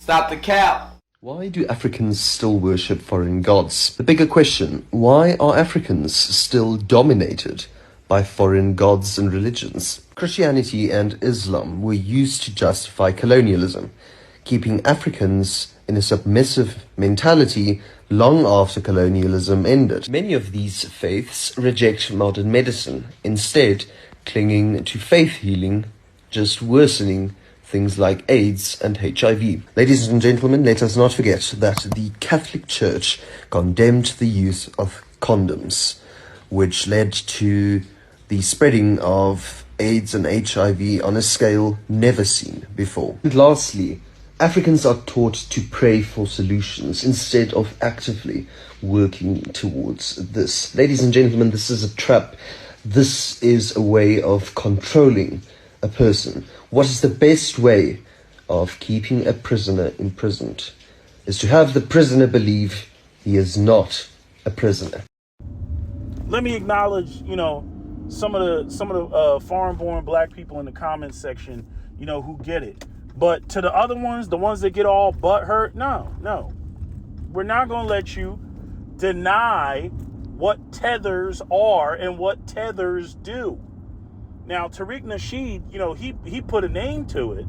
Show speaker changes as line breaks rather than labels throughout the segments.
Stop the cap.
Why do Africans still worship foreign gods? The bigger question, why are Africans still dominated by foreign gods and religions? Christianity and Islam were used to justify colonialism, keeping Africans in a submissive mentality long after colonialism ended. Many of these faiths reject modern medicine, instead clinging to faith healing, just worsening things like AIDS and HIV. Ladies and gentlemen, let us not forget that the Catholic Church condemned the use of condoms, which led to the spreading of AIDS and HIV on a scale never seen before. And lastly, Africans are taught to pray for solutions instead of actively working towards this. Ladies and gentlemen, this is a trap. This is a way of controlling a person. What is the best way of keeping a prisoner imprisoned? Is to have the prisoner believe he is not a prisoner.
Let me acknowledge, some of the foreign-born black people in the comments section, who get it. But to the other ones, the ones that get all butt hurt, no. We're not going to let you deny what tethers are and what tethers do. Now, Tariq Nasheed, he put a name to it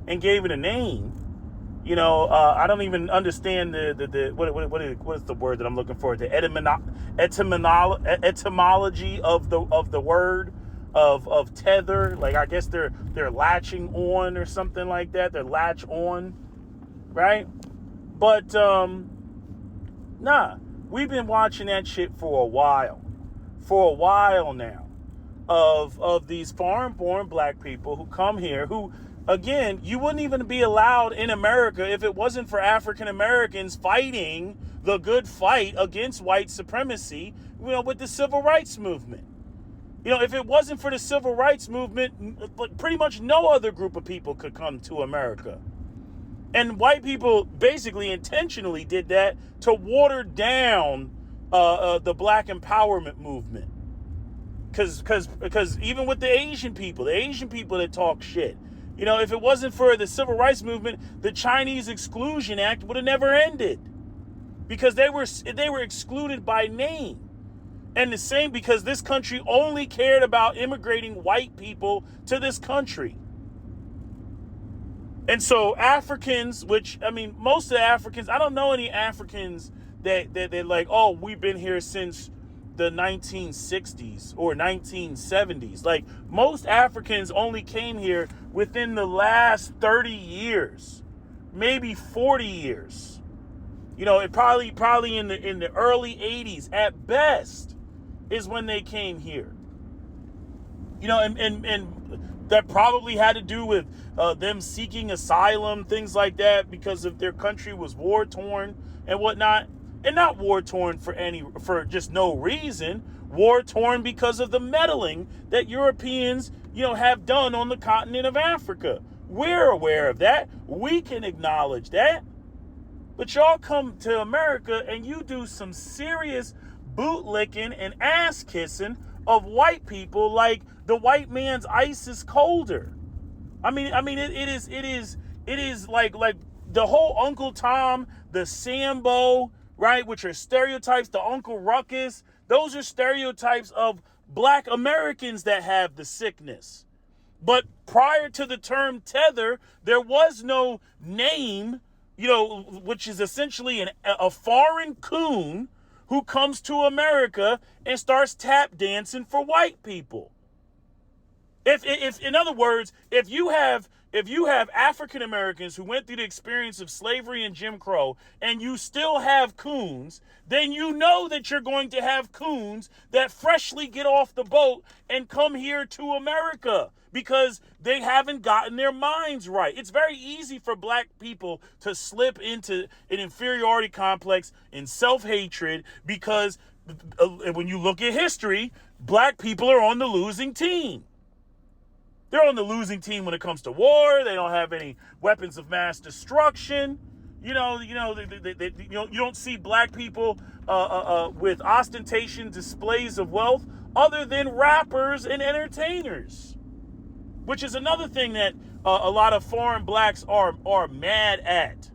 and gave it a name. I don't even understand what is the word that I'm looking for? The etymology of the word of tether. Like, I guess they're latching on or something like that. They're latch on, right? But we've been watching that shit for a while now. Of these foreign-born black people who come here, who, again, you wouldn't even be allowed in America if it wasn't for African Americans fighting the good fight against white supremacy, with the civil rights movement. If it wasn't for the civil rights movement, pretty much no other group of people could come to America. And white people basically intentionally did that to water down the black empowerment movement. Because even with the Asian people that talk shit, if it wasn't for the civil rights movement, the Chinese Exclusion Act would have never ended, because they were excluded by name. And the same because this country only cared about immigrating white people to this country. And so Africans, most of the Africans, I don't know any Africans that they're like, oh, we've been here since the 1960s or 1970s. Like, most Africans only came here within the last 30 years, maybe 40 years. It probably in the early 80s at best is when they came here. And that probably had to do with them seeking asylum, things like that, because of their country was war torn and whatnot. And not war torn for just no reason. War torn because of the meddling that Europeans, have done on the continent of Africa. We're aware of that. We can acknowledge that. But y'all come to America and you do some serious bootlicking and ass kissing of white people, like the white man's ice is colder. It is like the whole Uncle Tom, the Sambo, right, which are stereotypes, the Uncle Ruckus, those are stereotypes of black Americans that have the sickness. But prior to the term tether, there was no name, which is essentially a foreign coon who comes to America and starts tap dancing for white people. If in other words, if you have African Americans who went through the experience of slavery and Jim Crow, and you still have coons, then you know that you're going to have coons that freshly get off the boat and come here to America because they haven't gotten their minds right. It's very easy for black people to slip into an inferiority complex and self-hatred because when you look at history, black people are on the losing team. They're on the losing team when it comes to war. They don't have any weapons of mass destruction. You don't see black people with ostentation displays of wealth other than rappers and entertainers, which is another thing that a lot of foreign blacks are mad at,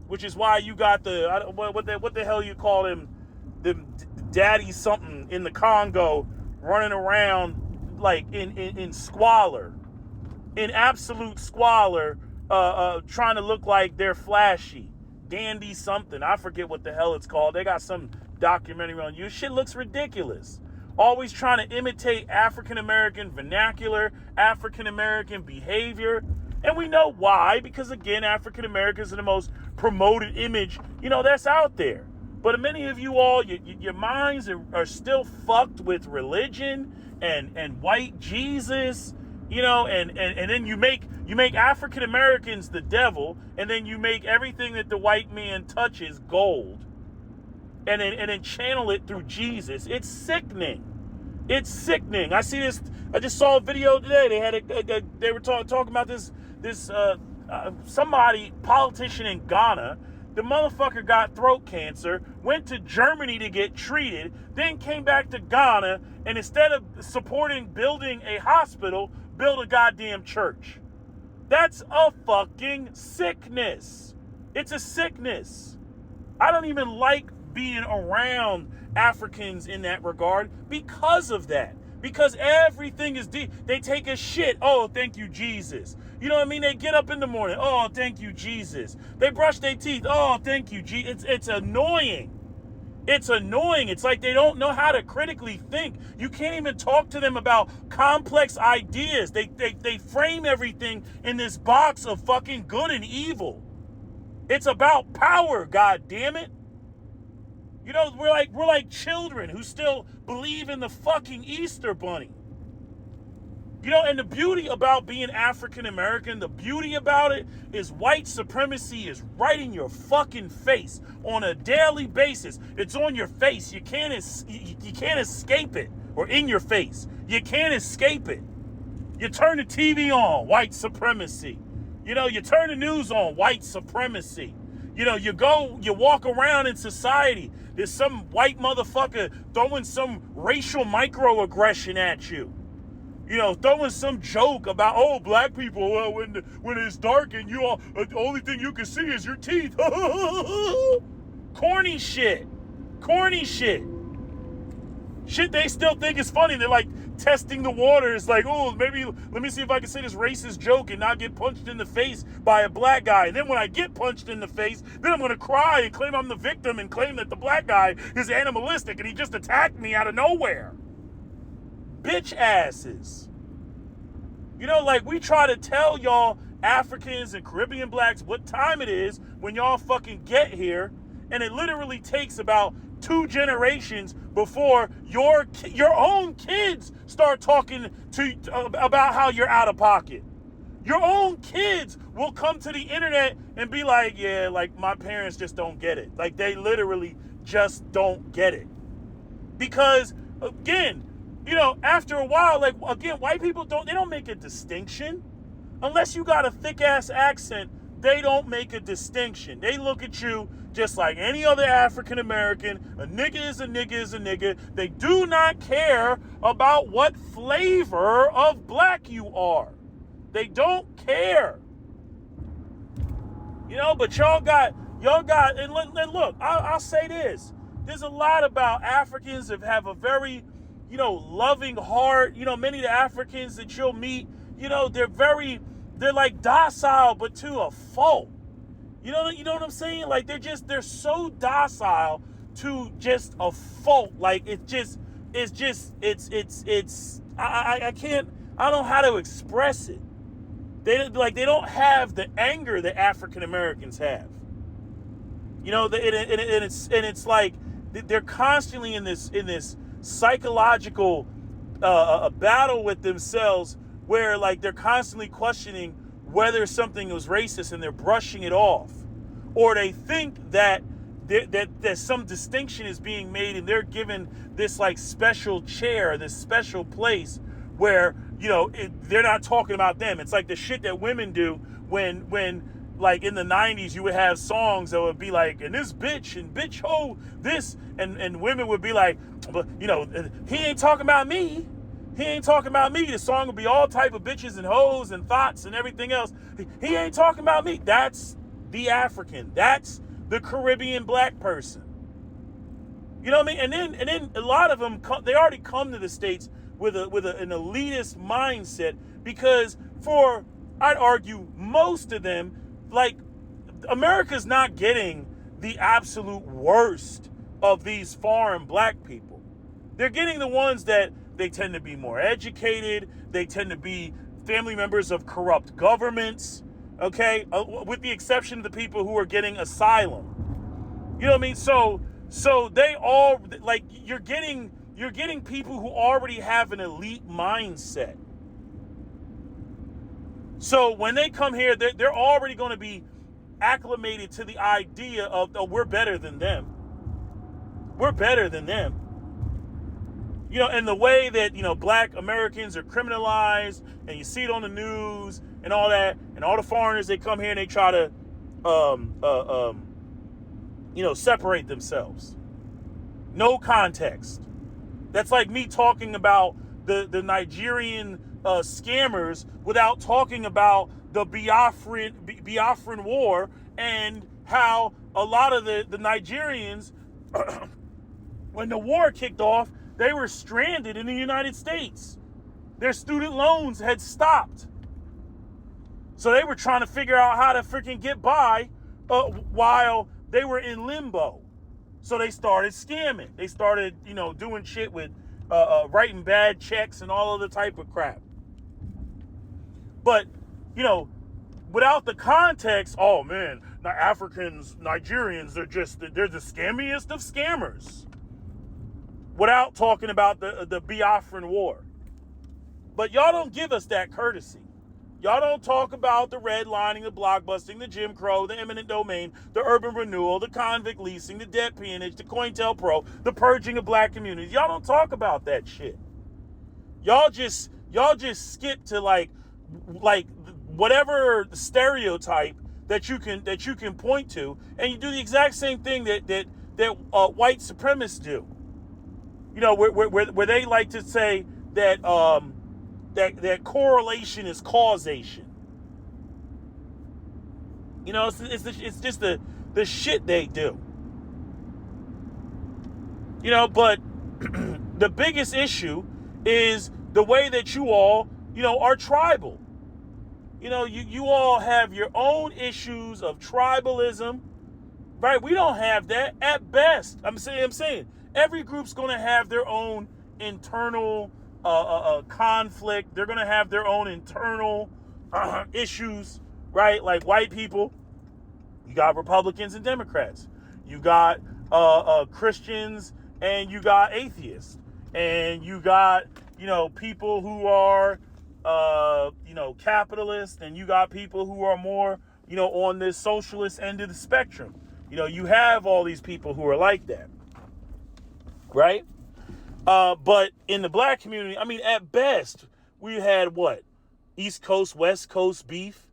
which is why you got what the hell you call them daddy something in the Congo running around like in squalor, in absolute squalor, trying to look like they're flashy, dandy something. I forget what the hell it's called. They got some documentary on you. Shit looks ridiculous. Always trying to imitate African American vernacular, African American behavior. And we know why, because again, African Americans are the most promoted image, that's out there. But many of you all, your minds are still fucked with religion and white Jesus, and then you make African Americans the devil, and then you make everything that the white man touches gold. And then channel it through Jesus. It's sickening. It's sickening. I just saw a video today. They were talking about this somebody, politician in Ghana. The motherfucker got throat cancer, went to Germany to get treated, then came back to Ghana, and instead of supporting building a hospital, built a goddamn church. That's a fucking sickness. It's a sickness. I don't even like being around Africans in that regard because of that. Because everything is deep. They take a shit. Oh, thank you, Jesus. You know what I mean? They get up in the morning. Oh, thank you, Jesus. They brush their teeth. Oh, thank you, Jesus. It's annoying. It's annoying. It's like they don't know how to critically think. You can't even talk to them about complex ideas. They frame everything in this box of fucking good and evil. It's about power, god damn it. We're like children who still believe in the fucking Easter bunny. And the beauty about being African American, the beauty about it is white supremacy is right in your fucking face on a daily basis. It's on your face. You can't escape it, or in your face. You can't escape it. You turn the TV on, white supremacy. You turn the news on, white supremacy. You walk around in society. There's some white motherfucker throwing some racial microaggression at you. Throwing some joke about, oh, black people, when it's dark and you all, the only thing you can see is your teeth. Corny shit. Shit they still think is funny. They're like testing the waters, like, oh, maybe let me see if I can say this racist joke and not get punched in the face by a black guy. And then when I get punched in the face, then I'm gonna cry and claim I'm the victim and claim that the black guy is animalistic and he just attacked me out of nowhere. Bitch asses. We try to tell y'all Africans and Caribbean blacks what time it is when y'all fucking get here, and it literally takes about 2 generations before your own kids start talking about how you're out of pocket. Your own kids will come to the internet and be like, yeah, like my parents just don't get it. Like they literally just don't get it. Because again, after a while, white people don't make a distinction. Unless you got a thick ass accent, they don't make a distinction. They look at you just like any other African American. A nigga is a nigga is a nigga. They do not care about what flavor of black you are. They don't care. But y'all got, and look, I'll say this. There's a lot about Africans that have a very, loving heart. Many of the Africans that you'll meet, they're like docile, but to a fault. You know what I'm saying? Like they're so docile to just a fault. Like I don't know how to express it. They don't have the anger that African Americans have. It's like they're constantly in this psychological battle with themselves, where like they're constantly questioning whether something was racist and they're brushing it off, or they think that some distinction is being made and they're given this like special chair, this special place where they're not talking about them. It's like the shit that women do when like in the 90s you would have songs that would be like, and this bitch and bitch ho this, and women would be like, but he ain't talking about me. He ain't talking about me. The song will be all type of bitches and hoes and thoughts and everything else. He ain't talking about me. That's the African. That's the Caribbean black person. You know what I mean? And then a lot of them they already come to the States with an elitist mindset, because I'd argue most of them, like, America's not getting the absolute worst of these foreign black people. They're getting the ones that they tend to be more educated. They tend to be family members of corrupt governments, okay? With the exception of the people who are getting asylum. You know what I mean? So they all, like, you're getting people who already have an elite mindset. So when they come here, they're already going to be acclimated to the idea of, oh, we're better than them. We're better than them. You know, and the way that, you know, black Americans are criminalized, and you see it on the news and all that, and all the foreigners, they come here and they try to, you know, separate themselves. No context. That's like me talking about the Nigerian scammers without talking about the Biafran War, and how a lot of the Nigerians, when the war kicked off, they were stranded in the United States. Their student loans had stopped. So they were trying to figure out how to freaking get by while they were in limbo. So they started scamming. They started, you know, doing shit with writing bad checks and all other type of crap. But, you know, without the context, oh man, Africans, Nigerians, they're the scammiest of scammers. Without talking about the Biafran War. But y'all don't give us that courtesy. Y'all don't talk about the redlining, the blockbusting, the Jim Crow, the eminent domain, the urban renewal, the convict leasing, the debt peonage, the COINTELPRO, the purging of black communities. Y'all don't talk about that shit. Y'all just skip to like whatever stereotype that you can point to, and you do the exact same thing that white supremacists do. You know, where they like to say that that correlation is causation. You know, it's just the shit they do. You know, but the biggest issue is the way that you all, you know, are tribal. You know, you all have your own issues of tribalism, right? We don't have that at best. I'm saying every group's going to have their own internal conflict. They're going to have their own internal issues, right? Like white people, you got Republicans and Democrats. You got Christians and you got atheists. And you got, you know, people who are, you know, capitalists, and you got people who are more, you know, on this socialist end of the spectrum. You know, you have all these people who are like that. Right? But in the black community, I mean, at best, we had what? East Coast, West Coast beef?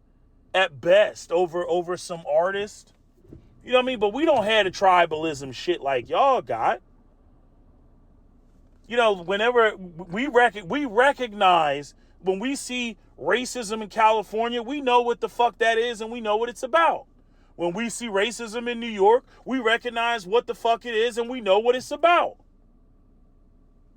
At best, over some artist. You know what I mean? But we don't have the tribalism shit like y'all got. You know, whenever we recognize, when we see racism in California, we know what the fuck that is and we know what it's about. When we see racism in New York, we recognize what the fuck it is and we know what it's about.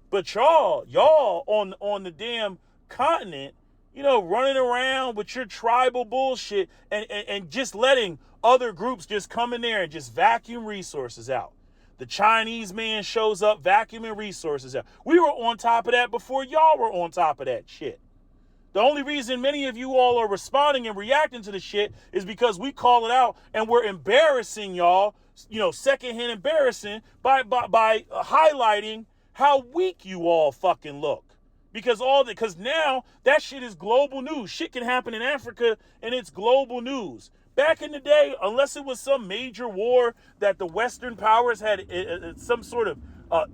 But y'all on the damn continent, you know, running around with your tribal bullshit and just letting other groups just come in there and just vacuum resources out. The Chinese man shows up vacuuming resources out. We were on top of that before y'all were on top of that shit. The only reason many of you all are responding and reacting to the shit is because we call it out and we're embarrassing y'all, you know, secondhand embarrassing by highlighting how weak you all fucking look. Because now that shit is global news. Shit can happen in Africa and it's global news. Back in the day, unless it was some major war that the Western powers had some sort of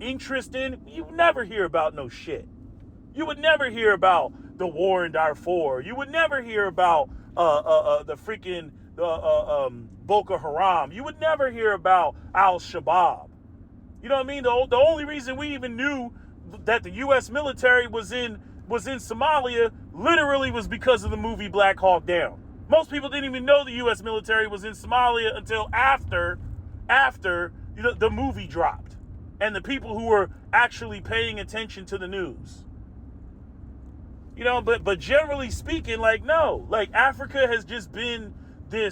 interest in, you would never hear about no shit. You would never hear about the war in Darfur. You would never hear about the freaking Boko Haram. You would never hear about Al-Shabaab. You know what I mean? The only reason we even knew that the U.S. military was in Somalia literally was because of the movie Black Hawk Down. Most people didn't even know the U.S. military was in Somalia until after the movie dropped, and the people who were actually paying attention to the news. But generally speaking, no, Africa has just been the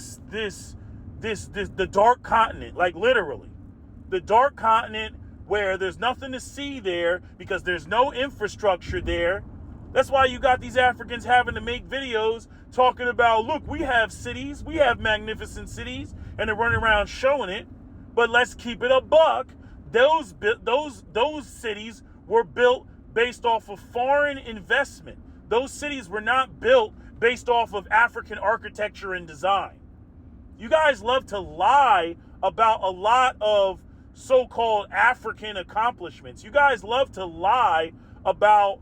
dark continent, literally. The dark continent where there's nothing to see there because there's no infrastructure there. That's why you got these Africans having to make videos talking about, look, we have cities, we have magnificent cities, and they're running around showing it. But let's keep it a buck. Those cities were built based off of foreign investment. Those cities were not built based off of African architecture and design. You guys love to lie about a lot of so-called African accomplishments. You guys love to lie about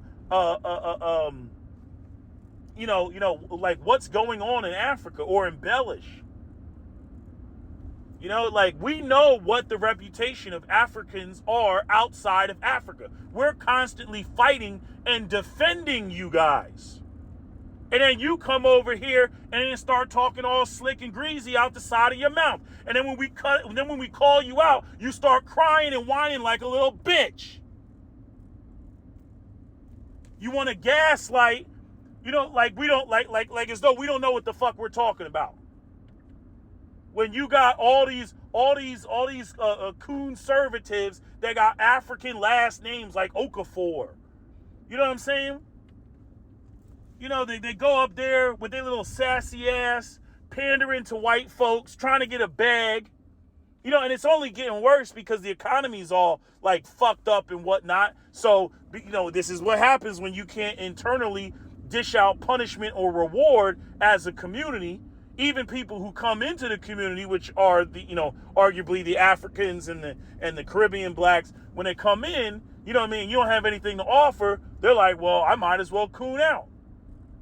what's going on in Africa, or embellish. We know what the reputation of Africans are outside of Africa. We're constantly fighting and defending you guys. And then you come over here and then start talking all slick and greasy out the side of your mouth. And then when we call you out, you start crying and whining like a little bitch. You want to gaslight, we don't as though we don't know what the fuck we're talking about. When you got all these conservatives that got African last names like Okafor. You know what I'm saying? They go up there with their little sassy ass, pandering to white folks, trying to get a bag. And it's only getting worse because the economy's all fucked up and whatnot. So, this is what happens when you can't internally dish out punishment or reward as a community. Even people who come into the community, which are arguably the Africans and the Caribbean blacks, when they come in, you don't have anything to offer. They're like, well, I might as well coon out.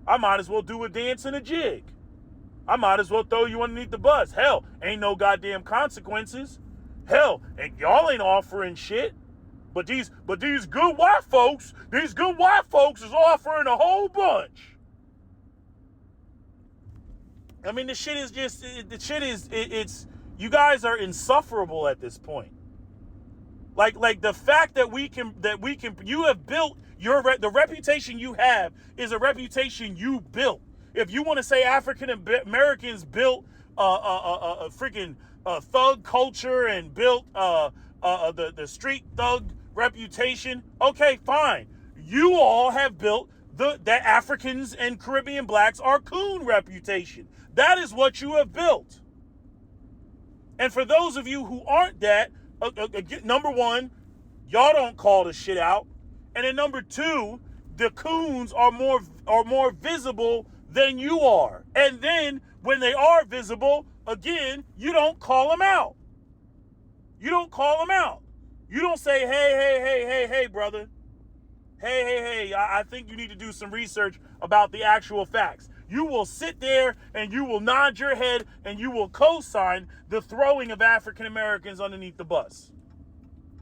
I might as well do a dance and a jig. I might as well throw you underneath the bus. Hell, ain't no goddamn consequences. Hell, and y'all ain't offering shit. But these good white folks is offering a whole bunch. It's you guys are insufferable at this point. The fact that you have built the reputation you have is a reputation you built. If you want to say African Americans built a freaking thug culture and built the street thug reputation, okay, fine. You all have built that Africans and Caribbean blacks are coon reputation. That is what you have built. And for those of you who aren't that, number one, y'all don't call the shit out. And then number two, the coons are more visible than you are. And then when they are visible, again, you don't call them out. You don't call them out. You don't say, hey, brother. Hey, I think you need to do some research about the actual facts. You will sit there and you will nod your head and you will co-sign the throwing of African Americans underneath the bus.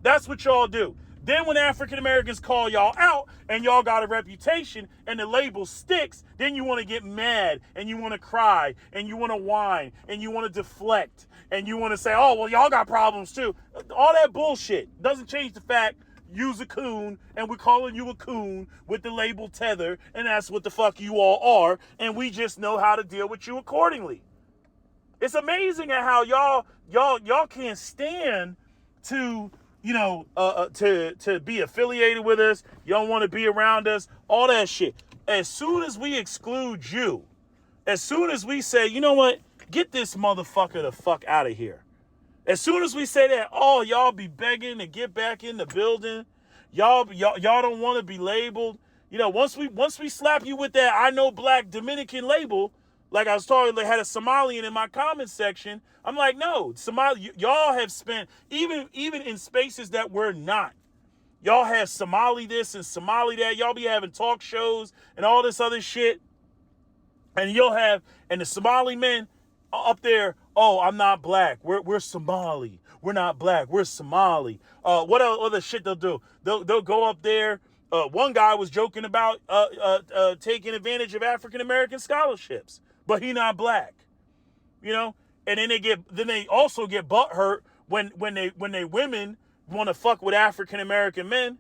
That's what y'all do. Then when African Americans call y'all out and y'all got a reputation and the label sticks, then you want to get mad and you want to cry and you want to whine and you want to deflect and you want to say, oh, well, y'all got problems too. All that bullshit doesn't change the fact you's a coon and we're calling you a coon with the label Tether, and that's what the fuck you all are, and we just know how to deal with you accordingly. It's amazing at how y'all can't stand to to be affiliated with us. You don't want to be around us, all that shit. As soon as we exclude you, as soon as we say, you know what, get this motherfucker the fuck out of here. As soon as we say that, oh, y'all be begging to get back in the building. Y'all don't want to be labeled. Once we slap you with that I know black Dominican label, like I was talking, they had a Somalian in my comment section. I'm like, no, y'all have spent, even in spaces that we're not. Y'all have Somali this and Somali that. Y'all be having talk shows and all this other shit. And the Somali men up there Oh, I'm not black. We're Somali. We're not black. We're Somali. What other shit they'll do? They'll go up there. One guy was joking about taking advantage of African American scholarships, but he not black. You know, and then they also get butthurt when they women want to fuck with African American men.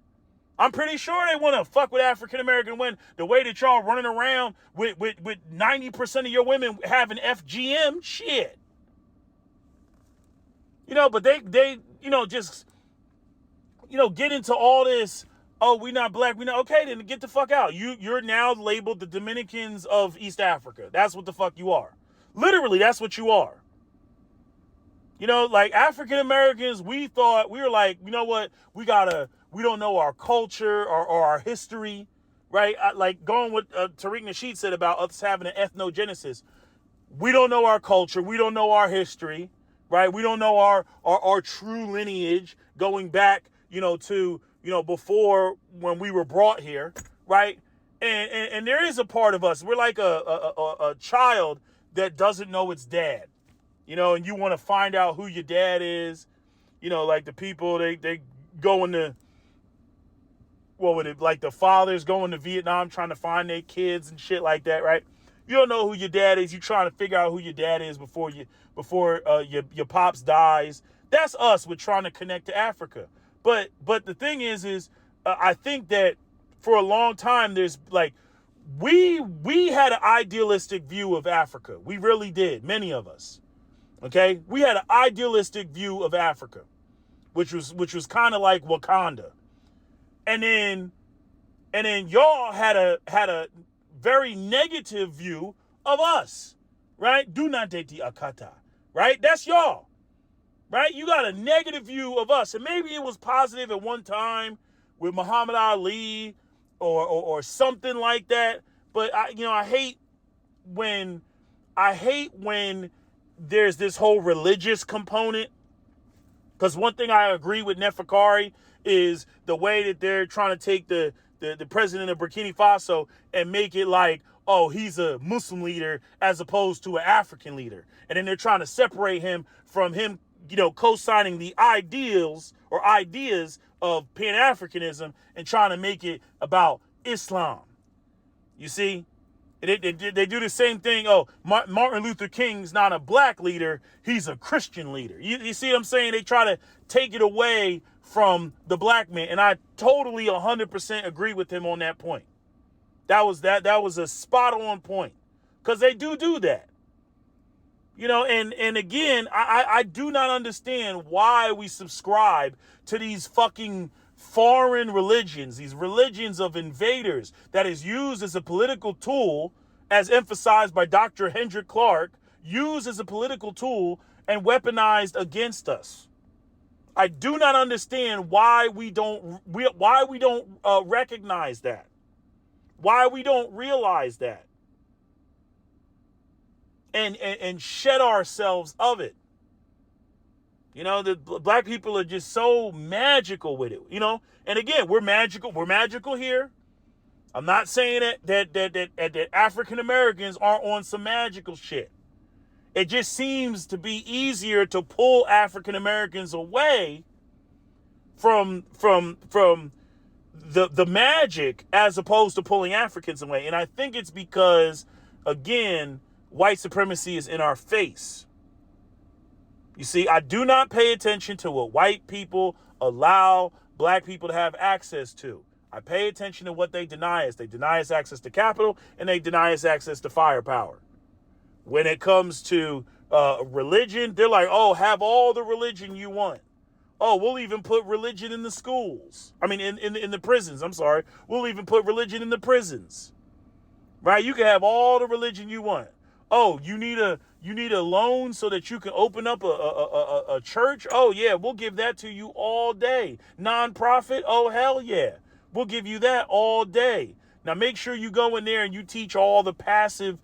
I'm pretty sure they want to fuck with African American women. The way that y'all running around with 90% of your women having FGM, shit. But they just get into all this. Oh, we not black. We not okay. Then get the fuck out. You're now labeled the Dominicans of East Africa. That's what the fuck you are. Literally, that's what you are. Like African Americans, we were like, you know what? We don't know our culture or our history, right? Like going with Tariq Nasheed said about us having an ethnogenesis. We don't know our culture. We don't know our history, right? We don't know our true lineage going back, to, before when we were brought here, right? And there is a part of us. We're like a child that doesn't know its dad, and you want to find out who your dad is, like the people, they go into, like the fathers going to Vietnam trying to find their kids and shit like that, right? You don't know who your dad is. You're trying to figure out who your dad is before your pops dies. That's us. We're trying to connect to Africa. But the thing is I think that for a long time there's like we had an idealistic view of Africa. We really did. Many of us. Okay, we had an idealistic view of Africa, which was kind of like Wakanda, and then y'all had a very negative view of us, right? Do not date the Akata, right? That's y'all, right? You got a negative view of us, and maybe it was positive at one time with Muhammad Ali or something like that. But I hate when there's this whole religious component. Because one thing I agree with Neferkari is the way that they're trying to take the president of Burkina Faso and make it like, oh, he's a Muslim leader as opposed to an African leader. And then they're trying to separate him from him, co-signing the ideals or ideas of Pan-Africanism and trying to make it about Islam. You see? They do the same thing. Oh, Martin Luther King's not a black leader. He's a Christian leader. You see what I'm saying? They try to take it away from the black man. And I totally 100% agree with him on that point. That was a spot on point. Because they do that. And again, I do not understand why we subscribe to these fucking foreign religions, these religions of invaders that is used as a political tool, as emphasized by Dr. Hendrik Clark, used as a political tool and weaponized against us. I do not understand why we don't recognize that, why we don't realize that, and shed ourselves of it. The black people are just so magical with it, And again, we're magical here. I'm not saying that African Americans are on some magical shit. It just seems to be easier to pull African Americans away from the magic as opposed to pulling Africans away. And I think it's because, again, white supremacy is in our face. You see, I do not pay attention to what white people allow black people to have access to. I pay attention to what they deny us. They deny us access to capital, and they deny us access to firepower. When it comes to religion, they're like, oh, have all the religion you want. Oh, we'll even put religion in the schools. I mean, in the prisons. I'm sorry. We'll even put religion in the prisons. Right? You can have all the religion you want. Oh, you need a loan so that you can open up a church? Oh, yeah, we'll give that to you all day. Nonprofit? Oh, hell yeah. We'll give you that all day. Now, make sure you go in there and you teach all the passive,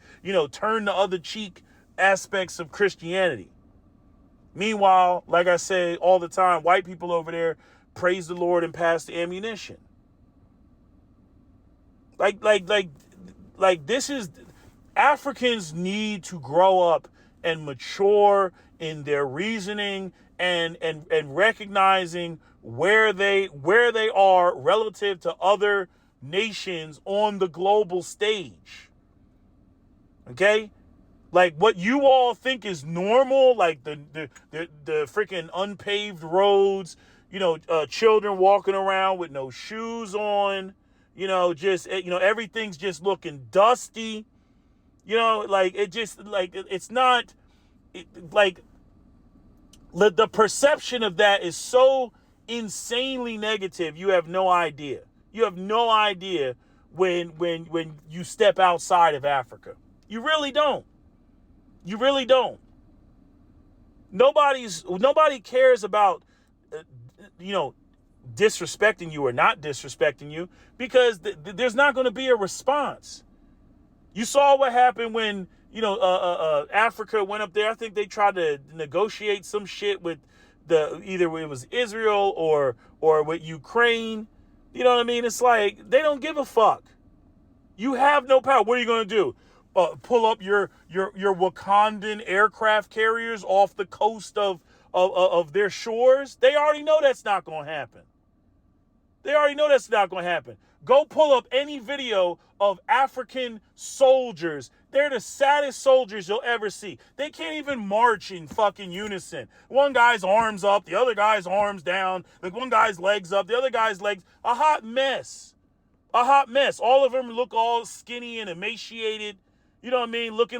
turn the other cheek aspects of Christianity. Meanwhile, like I say all the time, white people over there praise the Lord and pass the ammunition. Like this is... Africans need to grow up and mature in their reasoning and recognizing where they are relative to other nations on the global stage. Okay? Like what you all think is normal, like the freaking unpaved roads, children walking around with no shoes on, just everything's just looking dusty. Like it just like it's not like the perception of that is so insanely negative. You have no idea. You have no idea when you step outside of Africa. You really don't. You really don't. Nobody cares about, disrespecting you or not disrespecting you because there's not going to be a response. You saw what happened when, Africa went up there. I think they tried to negotiate some shit with either it was Israel or with Ukraine. You know what I mean? It's like they don't give a fuck. You have no power. What are you going to do? Pull up your Wakandan aircraft carriers off the coast of their shores? They already know that's not going to happen. They already know that's not going to happen. Go pull up any video of African soldiers. They're the saddest soldiers you'll ever see. They can't even march in fucking unison. One guy's arms up, the other guy's arms down. Like one guy's legs up, the other guy's legs. A hot mess. A hot mess. All of them look all skinny and emaciated. You know what I mean? Look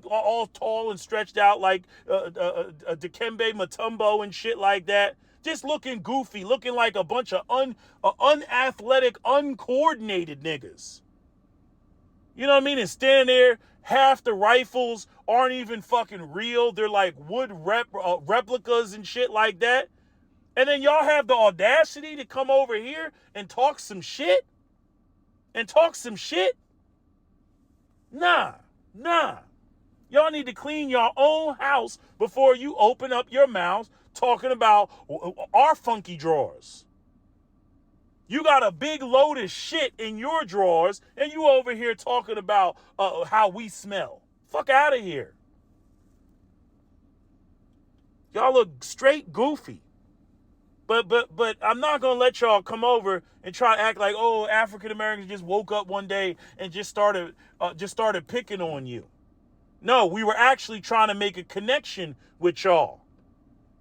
all tall and stretched out like Dikembe Mutombo and shit like that. Just looking goofy, looking like a bunch of unathletic, uncoordinated niggas. You know what I mean? And standing there, half the rifles aren't even fucking real. They're like wood replicas and shit like that. And then y'all have the audacity to come over here and talk some shit? Nah. Y'all need to clean your own house before you open up your mouths talking about our funky drawers. You got a big load of shit in your drawers, and you over here talking about how we smell. Fuck out of here. Y'all look straight goofy. But I'm not gonna let y'all come over and try to act like, oh, African Americans just woke up one day and just started picking on you. No, we were actually trying to make a connection with y'all.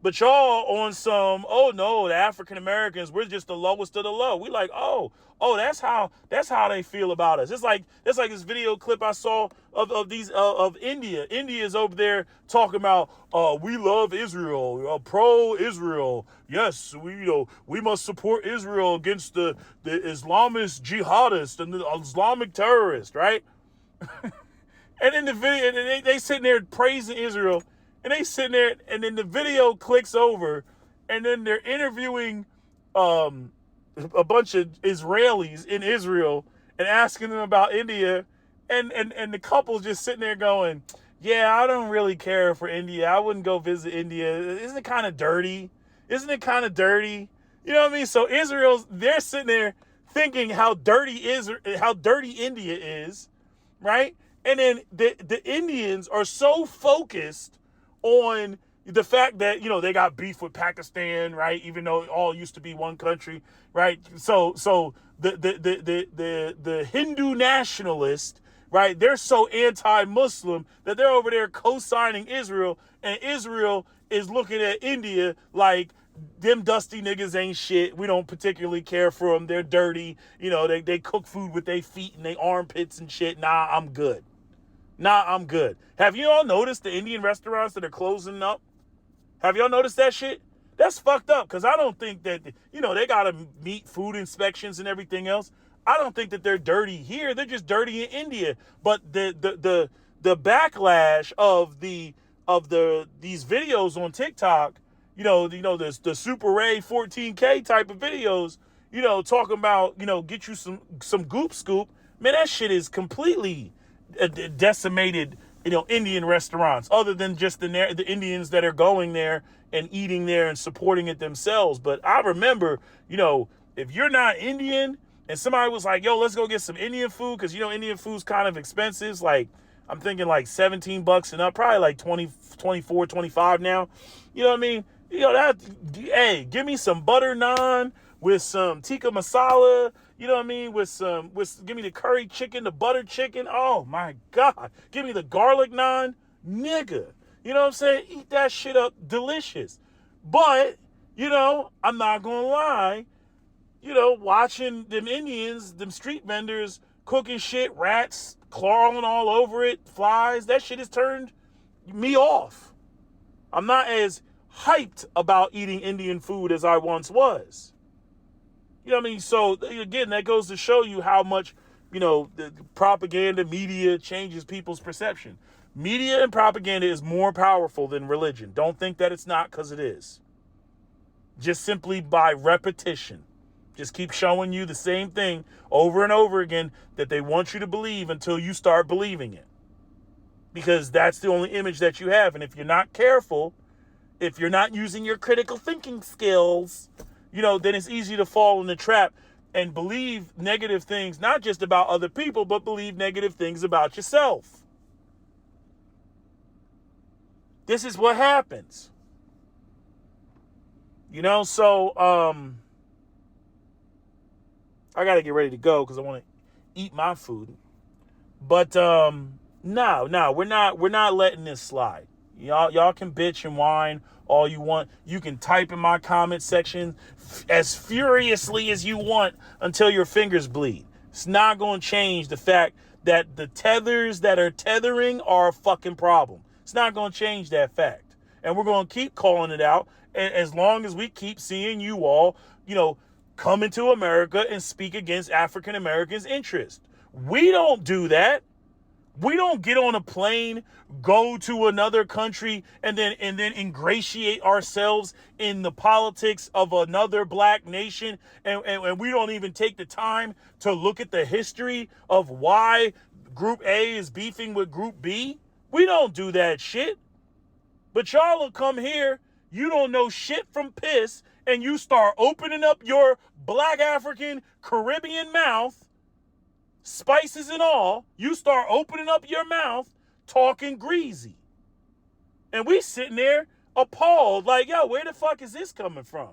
But y'all on some, oh no, the African Americans, we're just the lowest of the low. We like, oh, that's how they feel about us. It's like this video clip I saw of India. India's over there talking about we love Israel, pro-Israel. Yes, we must support Israel against the Islamist jihadists and the Islamic terrorists, right? And in the video, they sitting there praising Israel. And they sitting there, and then the video clicks over, and then they're interviewing a bunch of Israelis in Israel and asking them about India, and the couple's just sitting there going, yeah, I don't really care for India. I wouldn't go visit India. Isn't it kind of dirty? You know what I mean? So they're sitting there thinking how dirty India is, right? And then the Indians are so focused on the fact that, they got beef with Pakistan, right? Even though it all used to be one country, right? So the Hindu nationalist, right? They're so anti-Muslim that they're over there co-signing Israel, and Israel is looking at India like them dusty niggas ain't shit. We don't particularly care for them. They're dirty. They cook food with their feet and their armpits and shit. Nah, I'm good. Have you all noticed the Indian restaurants that are closing up? Have y'all noticed that shit? That's fucked up, because I don't think that, they got to meet food inspections and everything else. I don't think that they're dirty here. They're just dirty in India. But the backlash of these videos on TikTok, the Super Ray 14K type of videos, talking about, get you some goop scoop. Man, that shit is completely decimated, Indian restaurants, other than just the Indians that are going there and eating there and supporting it themselves. But I remember, if you're not Indian and somebody was like, yo, let's go get some Indian food, because, Indian food's kind of expensive. Like, I'm thinking like $17 and up, probably like 20, 24, 25 now. You know what I mean? Hey, give me some butter naan with some tikka masala. You know what I mean? Give me the curry chicken, the butter chicken. Oh my God. Give me the garlic naan. Nigga. You know what I'm saying? Eat that shit up. Delicious. But, I'm not going to lie. Watching them Indians, them street vendors cooking shit, rats crawling all over it, flies, that shit has turned me off. I'm not as hyped about eating Indian food as I once was. You know what I mean? So, again, that goes to show you how much, the propaganda, media changes people's perception. Media and propaganda is more powerful than religion. Don't think that it's not, because it is. Just simply by repetition. Just keep showing you the same thing over and over again that they want you to believe until you start believing it. Because that's the only image that you have. And if you're not careful, if you're not using your critical thinking skills, then it's easy to fall in the trap and believe negative things, not just about other people, but believe negative things about yourself. This is what happens. So I got to get ready to go because I want to eat my food. But no, we're not letting this slide. Y'all can bitch and whine all you want. You can type in my comment section as furiously as you want until your fingers bleed. It's not going to change the fact that the tethers that are tethering are a fucking problem. It's not going to change that fact. And we're going to keep calling it out as long as we keep seeing you all, come into America and speak against African Americans' interests. We don't do that. We don't get on a plane, go to another country, and then ingratiate ourselves in the politics of another black nation, and we don't even take the time to look at the history of why Group A is beefing with Group B. We don't do that shit. But y'all will come here, you don't know shit from piss, and you start opening up your black African Caribbean mouth, spices and all, you start opening up your mouth, talking greasy. And we sitting there appalled, like, yo, where the fuck is this coming from?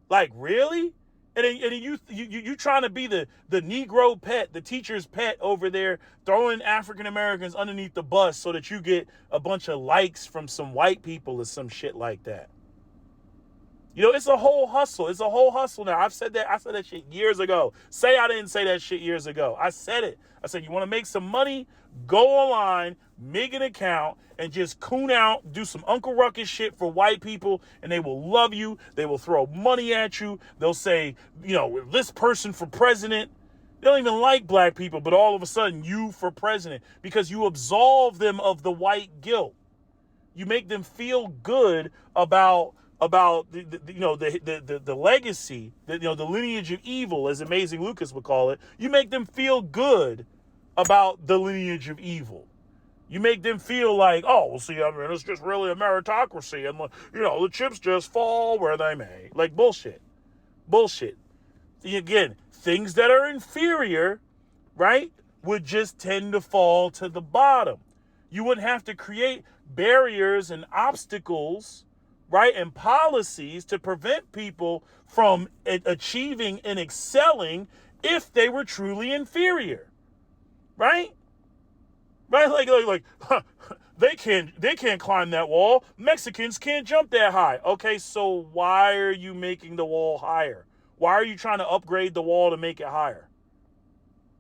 Like, really? And then you trying to be the Negro pet, the teacher's pet over there, throwing African Americans underneath the bus so that you get a bunch of likes from some white people or some shit like that. It's a whole hustle. It's a whole hustle now. I said that shit years ago. Say I didn't say that shit years ago. I said it. I said, you want to make some money? Go online, make an account, and just coon out, do some Uncle Ruckus shit for white people, and they will love you. They will throw money at you. They'll say, this person for president. They don't even like black people, but all of a sudden, you for president, because you absolve them of the white guilt. You make them feel good about the legacy, the lineage of evil, as Amazing Lucas would call it. You make them feel good about the lineage of evil. You make them feel like, oh, well, see, I mean, it's just really a meritocracy, and the chips just fall where they may. Like, bullshit. Again, things that are inferior, right, would just tend to fall to the bottom. You wouldn't have to create barriers and obstacles, right, and policies to prevent people from achieving and excelling if they were truly inferior, right? Right, like they can't climb that wall. Mexicans can't jump that high. Okay, so why are you making the wall higher? Why are you trying to upgrade the wall to make it higher?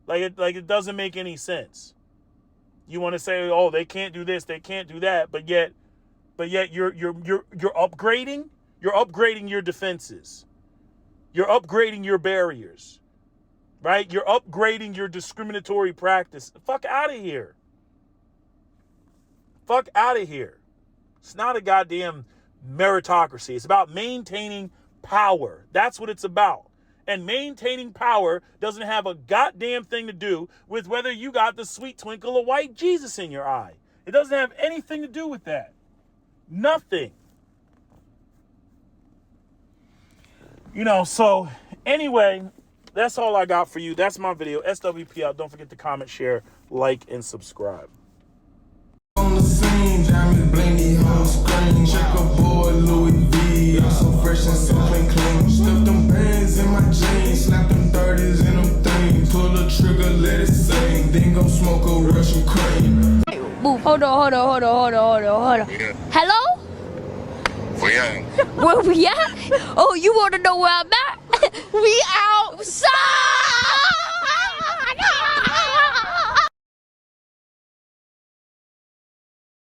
It doesn't make any sense. You want to say, oh, they can't do this, they can't do that, but yet you're upgrading. You're upgrading your defenses. You're upgrading your barriers, right? You're upgrading your discriminatory practice. Fuck out of here. Fuck out of here. It's not a goddamn meritocracy. It's about maintaining power. That's what it's about. And maintaining power doesn't have a goddamn thing to do with whether you got the sweet twinkle of white Jesus in your eye. It doesn't have anything to do with that. Nothing. So anyway, That's all I got for you. That's my video. SWP out. Don't forget to comment, share, like, and subscribe.
On the scene, diamond blingy, whole screen. Check a boy, Louis V. I'm so fresh and so clean. Stuff them bands in my jeans, slap them 30s in them things. Pull the trigger, let it sing. Then go smoke a Russian cream.
Hold on.
Yeah.
Hello?
Where you at?
Where we at? Oh, you want to know where I'm at? We outside.